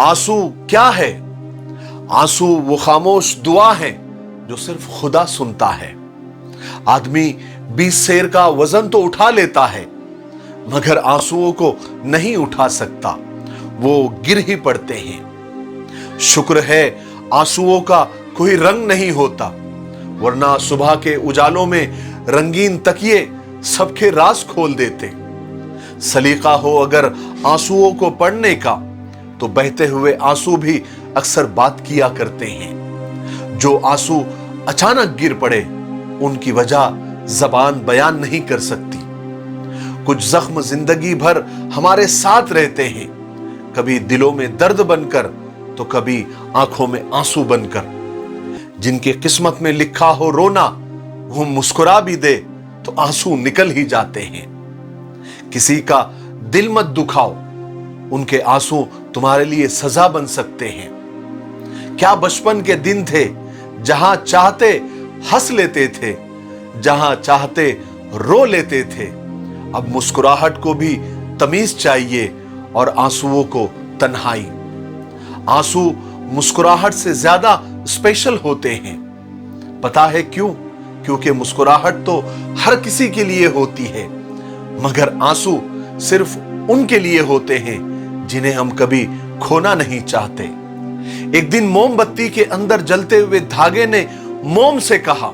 आंसू क्या है? आंसू वो खामोश दुआ है जो सिर्फ खुदा सुनता है। आदमी 20 सेर का वजन तो उठा लेता है, मगर आंसुओं को नहीं उठा सकता, वो गिर ही पड़ते हैं। शुक्र है आंसुओं का कोई रंग नहीं होता, वरना सुबह के उजालों में रंगीन तकिए सबके राज खोल देते। सलीका हो अगर आंसुओं को पढ़ने का, तो बहते हुए आंसू भी अक्सर बात किया करते हैं। जो आंसू अचानक गिर पड़े, उनकी वजह जबान बयान नहीं कर सकती। कुछ जख्म जिंदगी भर हमारे साथ रहते हैं, कभी दिलों में दर्द बनकर तो कभी आंखों में आंसू बनकर। जिनके किस्मत में लिखा हो रोना, वो मुस्कुरा भी दे तो आंसू निकल ही जाते हैं। किसी का दिल मत दुखाओ, उनके आंसू तुम्हारे लिए सजा बन सकते हैं। क्या बचपन के दिन थे जहां चाहते हंस लेते थे, जहां चाहते रो लेते थे। अब मुस्कुराहट को भी तमीज चाहिए और आंसुओं को तन्हाई। आंसू मुस्कुराहट से ज्यादा स्पेशल होते हैं। पता है क्यों? क्योंकि मुस्कुराहट तो हर किसी के लिए होती है, मगर आंसू सिर्फ उनके लिए होते हैं जिन्हें हम कभी खोना नहीं चाहते। एक दिन मोमबत्ती के अंदर जलते हुए धागे ने मोम से कहा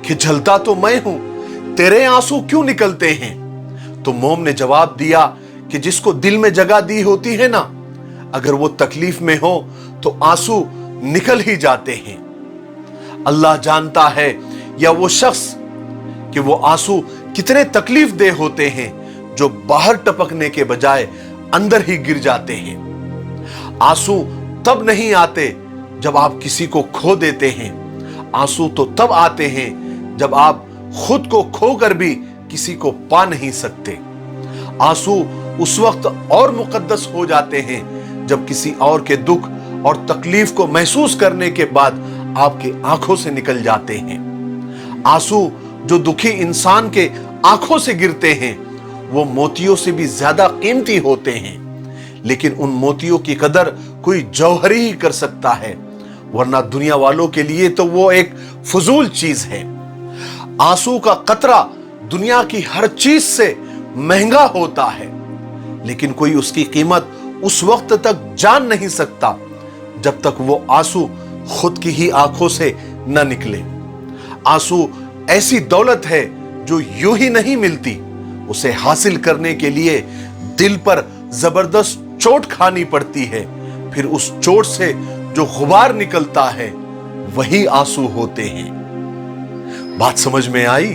कि जलता तो मैं हूं, तेरे आंसू क्यों निकलते हैं? तो मोम ने जवाब दिया कि जिसको दिल में जगह दी होती है ना, अगर वो तकलीफ में हो तो आंसू निकल ही जाते हैं। अल्लाह जानता है या वो शख्स कि वो आंसू कितने तकलीफ दे होते हैं जो बाहर टपकने के बजाय अंदर ही गिर जाते हैं। आंसू तब नहीं आते जब आप किसी को खो देते हैं, आंसू तो तब आते हैं जब आप खुद को खोकर भी किसी को पा नहीं सकते। आंसू उस वक्त और मुकद्दस हो जाते हैं जब किसी और के दुख और तकलीफ को महसूस करने के बाद आपके आंखों से निकल जाते हैं। आंसू जो दुखी इंसान के आंखों से गिरते हैं, वो मोतियों से भी ज्यादा कीमती होते हैं। लेकिन उन मोतियों की कदर कोई जौहरी ही कर सकता है, वरना दुनिया वालों के लिए तो वो एक फजूल चीज है। आंसू का कतरा दुनिया की हर चीज से महंगा होता है, लेकिन कोई उसकी कीमत उस वक्त तक जान नहीं सकता जब तक वो आंसू खुद की ही आंखों से न निकले। आंसू ऐसी दौलत है जो यूं ही नहीं मिलती, उसे हासिल करने के लिए दिल पर जबरदस्त चोट खानी पड़ती है। फिर उस चोट से जो गुबार निकलता है, वही आंसू होते हैं। बात समझ में आई?